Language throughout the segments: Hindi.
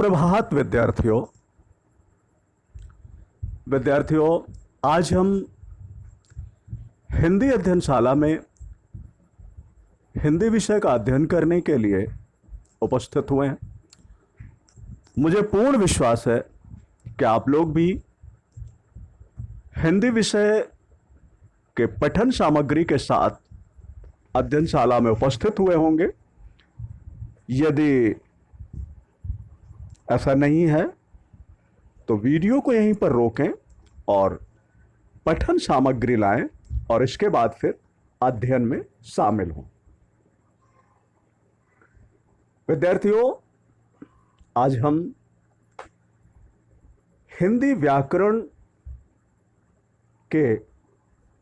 सुप्रभात विद्यार्थियों, आज हम हिंदी अध्ययनशाला में हिंदी विषय का अध्ययन करने के लिए उपस्थित हुए हैं। मुझे पूर्ण विश्वास है कि आप लोग भी हिंदी विषय के पठन सामग्री के साथ अध्ययनशाला में उपस्थित हुए होंगे। यदि ऐसा नहीं है तो वीडियो को यहीं पर रोकें और पठन सामग्री लाएं और इसके बाद फिर अध्ययन में शामिल हों। विद्यार्थियों, आज हम हिंदी व्याकरण के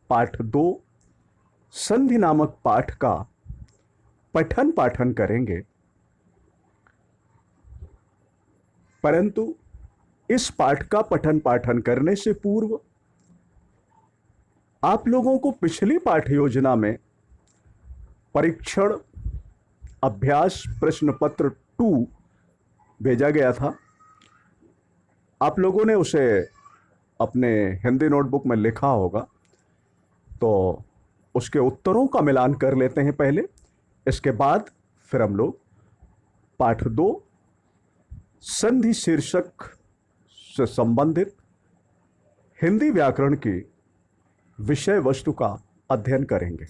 पाठ 2 संधि नामक पाठ का पठन पाठन करेंगे, परंतु इस पाठ का पठन पाठन करने से पूर्व आप लोगों को पिछली पाठ योजना में परीक्षण अभ्यास प्रश्न पत्र 2 भेजा गया था। आप लोगों ने उसे अपने हिंदी नोटबुक में लिखा होगा, तो उसके उत्तरों का मिलान कर लेते हैं पहले। इसके बाद फिर हम लोग पाठ 2 संधि शीर्षक से संबंधित हिंदी व्याकरण की विषय वस्तु का अध्ययन करेंगे।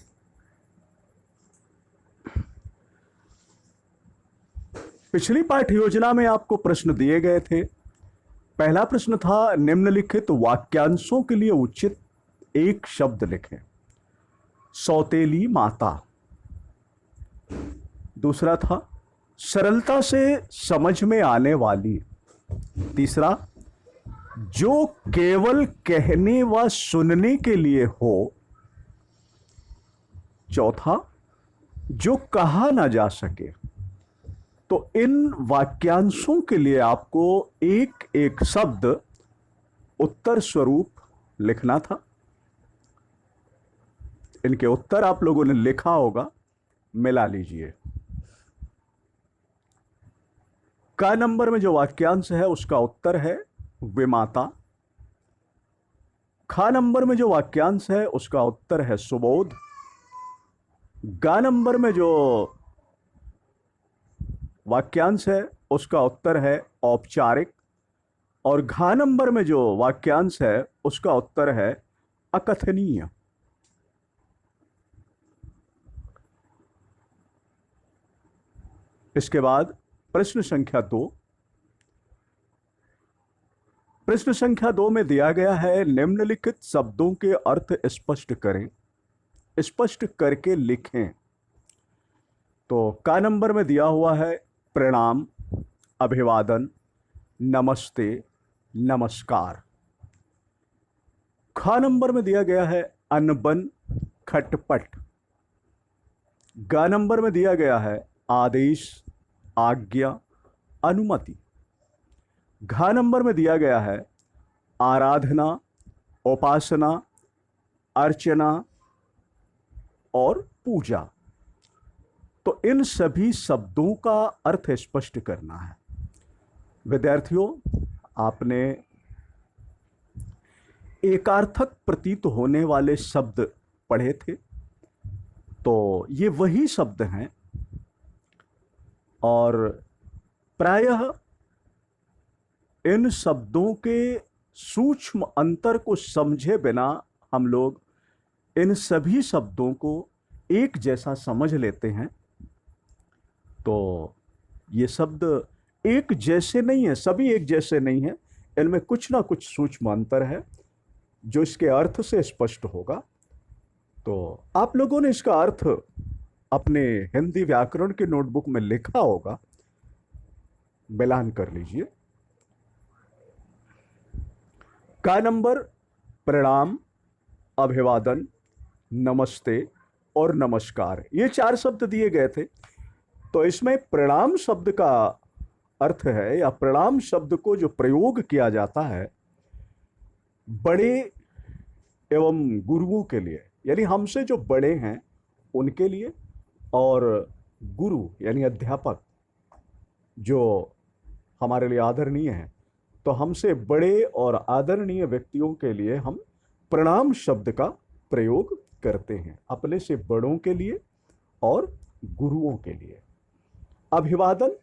पिछली पाठ योजना में आपको प्रश्न दिए गए थे। पहला प्रश्न था, निम्नलिखित वाक्यांशों के लिए उचित एक शब्द लिखें। सौतेली माता। दूसरा था, सरलता से समझ में आने वाली। तीसरा, जो केवल कहने व सुनने के लिए हो। चौथा, जो कहा ना जा सके। तो इन वाक्यांशों के लिए आपको एक एक शब्द उत्तर स्वरूप लिखना था। इनके उत्तर आप लोगों ने लिखा होगा, मिला लीजिए। क नंबर में जो वाक्यांश है उसका उत्तर है विमाता। ख नंबर में जो वाक्यांश है उसका उत्तर है सुबोध। ग नंबर में जो वाक्यांश है उसका उत्तर है औपचारिक। और घ नंबर में जो वाक्यांश है उसका उत्तर है अकथनीय। इसके बाद प्रश्न संख्या 2। प्रश्न संख्या 2 में दिया गया है, निम्नलिखित शब्दों के अर्थ स्पष्ट करें, स्पष्ट करके लिखें। तो का नंबर में दिया हुआ है प्रणाम, अभिवादन, नमस्ते, नमस्कार। ख नंबर में दिया गया है अनबन, खटपट। ग नंबर में दिया गया है आदेश, आज्ञा, अनुमति। घ नंबर में दिया गया है आराधना, उपासना, अर्चना और पूजा। तो इन सभी शब्दों का अर्थ स्पष्ट करना है। विद्यार्थियों, आपने एकार्थक प्रतीत होने वाले शब्द पढ़े थे, तो ये वही शब्द हैं और प्रायः इन शब्दों के सूक्ष्म अंतर को समझे बिना हम लोग इन सभी शब्दों को एक जैसा समझ लेते हैं। तो ये शब्द एक जैसे नहीं है, सभी एक जैसे नहीं है। इनमें कुछ ना कुछ सूक्ष्म अंतर है जो इसके अर्थ से स्पष्ट होगा। तो आप लोगों ने इसका अर्थ अपने हिंदी व्याकरण के नोटबुक में लिखा होगा, मिलान कर लीजिए। का नंबर प्रणाम, अभिवादन, नमस्ते और नमस्कार, ये 4 शब्द दिए गए थे। तो इसमें प्रणाम शब्द का अर्थ है, या प्रणाम शब्द को जो प्रयोग किया जाता है बड़े एवं गुरुओं के लिए, यानी हमसे जो बड़े हैं उनके लिए, और गुरु यानी अध्यापक जो हमारे लिए आदरणीय हैं, तो हमसे बड़े और आदरणीय व्यक्तियों के लिए हम प्रणाम शब्द का प्रयोग करते हैं, अपने से बड़ों के लिए और गुरुओं के लिए। अभिवादन,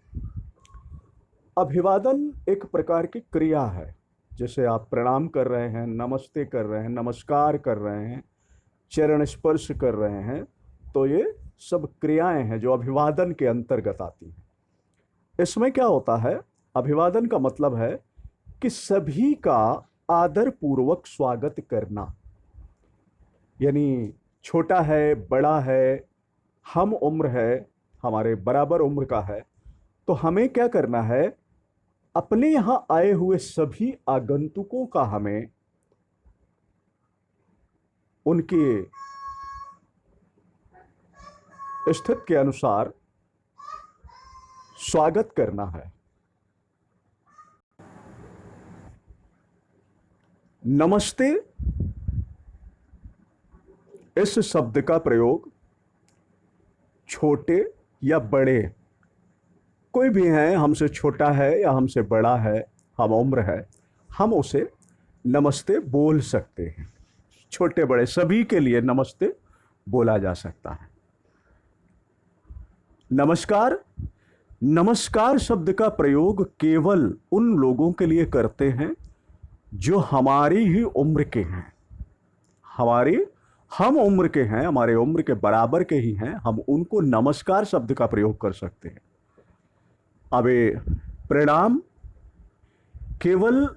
अभिवादन एक प्रकार की क्रिया है। जैसे आप प्रणाम कर रहे हैं, नमस्ते कर रहे हैं, नमस्कार कर रहे हैं, चरण स्पर्श कर रहे हैं, तो ये सब क्रियाएं हैं जो अभिवादन के अंतर्गत आती हैं। इसमें क्या होता है, अभिवादन का मतलब है कि सभी का आदर पूर्वक स्वागत करना। यानी छोटा है, बड़ा है, हम उम्र है, हमारे बराबर उम्र का है, तो हमें क्या करना है, अपने यहां आए हुए सभी आगंतुकों का हमें उनके स्थिति के अनुसार स्वागत करना है। नमस्ते इस शब्द का प्रयोग छोटे या बड़े, कोई भी है, हमसे छोटा है या हमसे बड़ा है, हम उम्र है, हम उसे नमस्ते बोल सकते हैं। छोटे बड़े सभी के लिए नमस्ते बोला जा सकता है। नमस्कार, नमस्कार शब्द का प्रयोग केवल उन लोगों के लिए करते हैं जो हमारी ही उम्र के हैं, हम उम्र के हैं, हमारे उम्र के बराबर के ही हैं, हम उनको नमस्कार शब्द का प्रयोग कर सकते हैं। अब प्रणाम केवल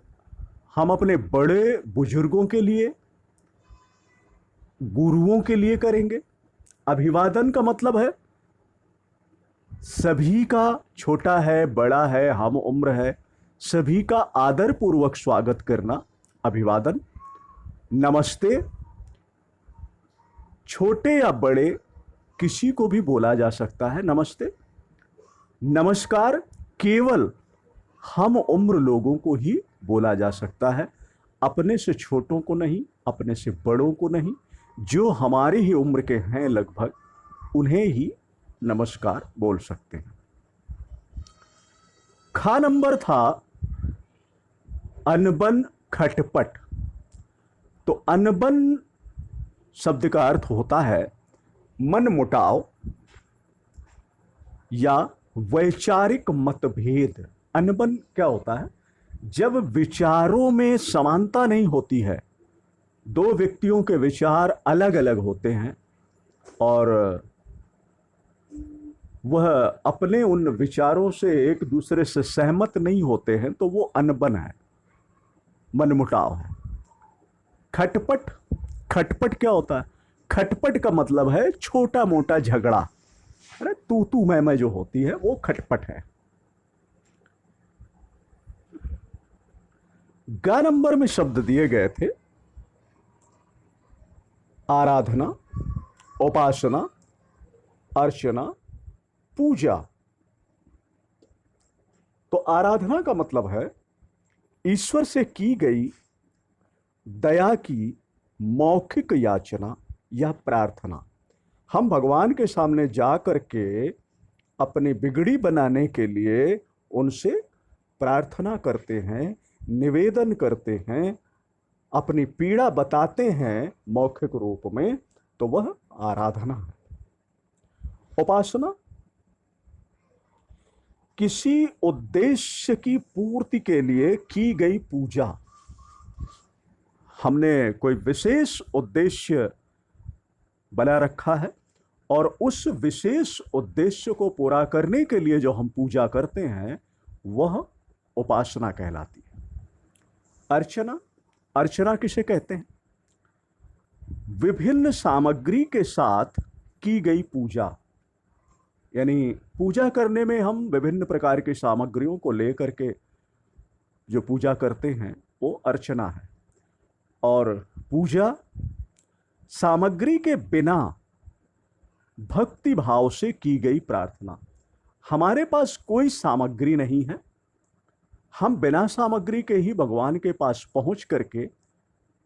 हम अपने बड़े बुजुर्गों के लिए, गुरुओं के लिए करेंगे। अभिवादन का मतलब है सभी का, छोटा है, बड़ा है, हम उम्र है, सभी का आदर पूर्वक स्वागत करना अभिवादन। नमस्ते छोटे या बड़े किसी को भी बोला जा सकता है नमस्ते। नमस्कार केवल हम उम्र लोगों को ही बोला जा सकता है, अपने से छोटों को नहीं, अपने से बड़ों को नहीं, जो हमारी ही उम्र के हैं लगभग, उन्हें ही नमस्कार बोल सकते हैं। खा नंबर था अनबन खटपट। तो अनबन शब्द का अर्थ होता है मन मुटाव या वैचारिक मतभेद। अनबन क्या होता है, जब विचारों में समानता नहीं होती है, दो व्यक्तियों के विचार अलग अलग होते हैं और वह अपने उन विचारों से एक दूसरे से सहमत नहीं होते हैं, तो वो अनबन है, मनमुटाव है। खटपट, खटपट क्या होता है, खटपट का मतलब है छोटा मोटा झगड़ा, अरे तू मैं जो होती है वो खटपट है। ग नंबर में शब्द दिए गए थे आराधना, उपासना, अर्चना, पूजा। तो आराधना का मतलब है ईश्वर से की गई दया की मौखिक याचना या प्रार्थना। हम भगवान के सामने जा करके अपनी बिगड़ी बनाने के लिए उनसे प्रार्थना करते हैं, निवेदन करते हैं, अपनी पीड़ा बताते हैं मौखिक रूप में, तो वह आराधना है। उपासना किसी उद्देश्य की पूर्ति के लिए की गई पूजा। हमने कोई विशेष उद्देश्य बना रखा है और उस विशेष उद्देश्य को पूरा करने के लिए जो हम पूजा करते हैं वह उपासना कहलाती है। अर्चना, अर्चना किसे कहते हैं, विभिन्न सामग्री के साथ की गई पूजा। यानी पूजा करने में हम विभिन्न प्रकार की सामग्रियों को लेकर के जो पूजा करते हैं वो अर्चना है। और पूजा सामग्री के बिना भक्ति भाव से की गई प्रार्थना। हमारे पास कोई सामग्री नहीं है, हम बिना सामग्री के ही भगवान के पास पहुंच करके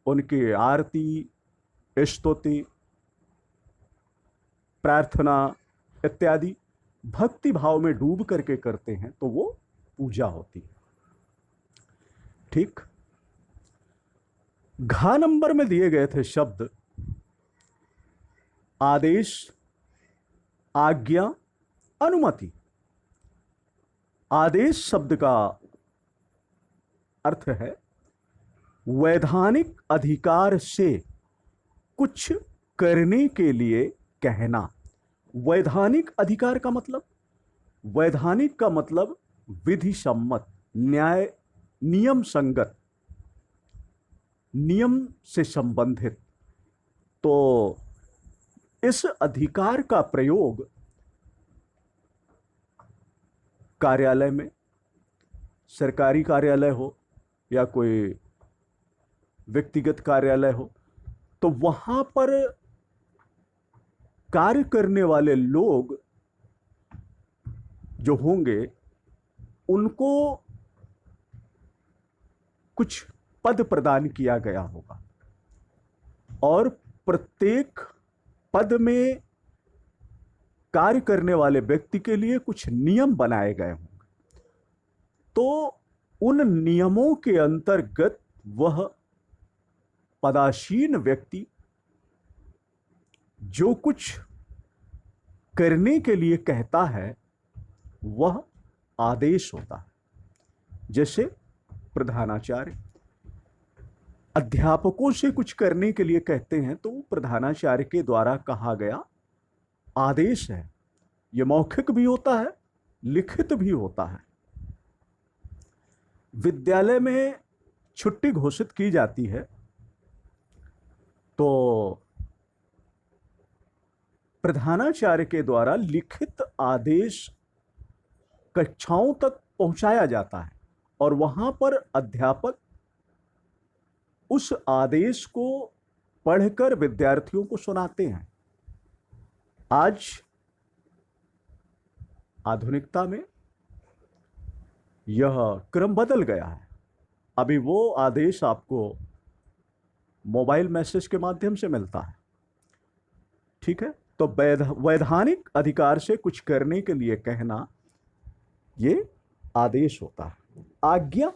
उनकी आरती, स्तुति, प्रार्थना इत्यादि भक्ति भाव में डूब करके करते हैं, तो वो पूजा होती है। ठीक। घ नंबर में दिए गए थे शब्द आदेश, आज्ञा, अनुमति। आदेश शब्द का अर्थ है वैधानिक अधिकार से कुछ करने के लिए कहना। वैधानिक अधिकार का मतलब, वैधानिक का मतलब विधि सम्मत, न्याय, नियम संगत, नियम से संबंधित। तो इस अधिकार का प्रयोग कार्यालय में, सरकारी कार्यालय हो या कोई व्यक्तिगत कार्यालय हो, तो वहां पर कार्य करने वाले लोग जो होंगे उनको कुछ पद प्रदान किया गया होगा और प्रत्येक पद में कार्य करने वाले व्यक्ति के लिए कुछ नियम बनाए गए होंगे। तो उन नियमों के अंतर्गत वह पदासीन व्यक्ति जो कुछ करने के लिए कहता है वह आदेश होता है। जैसे प्रधानाचार्य अध्यापकों से कुछ करने के लिए कहते हैं तो प्रधानाचार्य के द्वारा कहा गया आदेश है। यह मौखिक भी होता है, लिखित भी होता है। विद्यालय में छुट्टी घोषित की जाती है तो प्रधानाचार्य के द्वारा लिखित आदेश कक्षाओं तक पहुंचाया जाता है और वहां पर अध्यापक उस आदेश को पढ़कर विद्यार्थियों को सुनाते हैं। आज आधुनिकता में यह क्रम बदल गया है। अभी वो आदेश आपको मोबाइल मैसेज के माध्यम से मिलता है। ठीक है। तो वैधानिक अधिकार से कुछ करने के लिए कहना ये आदेश होता है। आज्ञा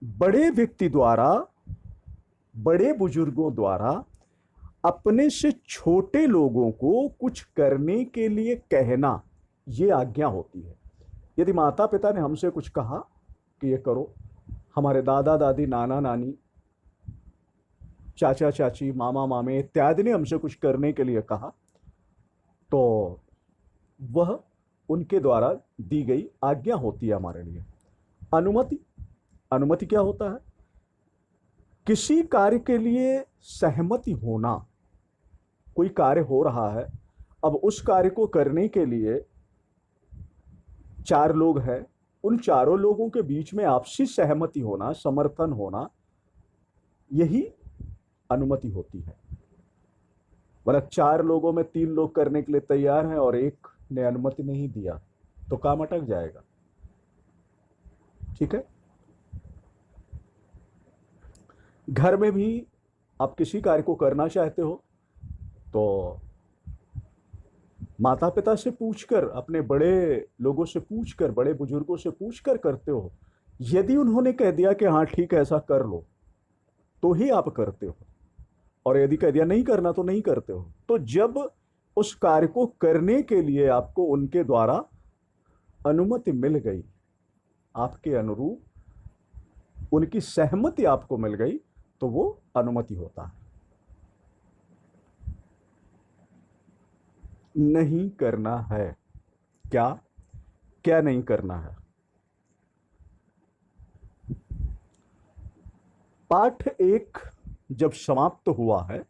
बड़े व्यक्ति द्वारा, बड़े बुजुर्गों द्वारा अपने से छोटे लोगों को कुछ करने के लिए कहना, ये आज्ञा होती है। यदि माता पिता ने हमसे कुछ कहा कि ये करो, हमारे दादा दादी, नाना नानी, चाचा चाची, मामा मामे इत्यादि ने हमसे कुछ करने के लिए कहा, तो वह उनके द्वारा दी गई आज्ञा होती है हमारे लिए। अनुमति, अनुमति क्या होता है? किसी कार्य के लिए सहमति होना। कोई कार्य हो रहा है, अब उस कार्य को करने के लिए 4 लोग हैं, उन चारों लोगों के बीच में आपसी सहमति होना, समर्थन होना, यही अनुमति होती है। मतलब 4 लोगों में 3 लोग करने के लिए तैयार हैं और एक ने अनुमति नहीं दिया तो काम अटक जाएगा। ठीक है। घर में भी आप किसी कार्य को करना चाहते हो तो माता पिता से पूछकर, अपने बड़े लोगों से पूछकर, बड़े बुजुर्गों से पूछकर करते हो। यदि उन्होंने कह दिया कि हाँ ठीक है ऐसा कर लो, तो ही आप करते हो, और यदि कह दिया नहीं करना तो नहीं करते हो। तो जब उस कार्य को करने के लिए आपको उनके द्वारा अनुमति मिल गई, आपके अनुरूप उनकी सहमति आपको मिल गई, तो वो अनुमति होता है। नहीं करना है, क्या क्या नहीं करना है? पाठ 1 जब समाप्त हुआ है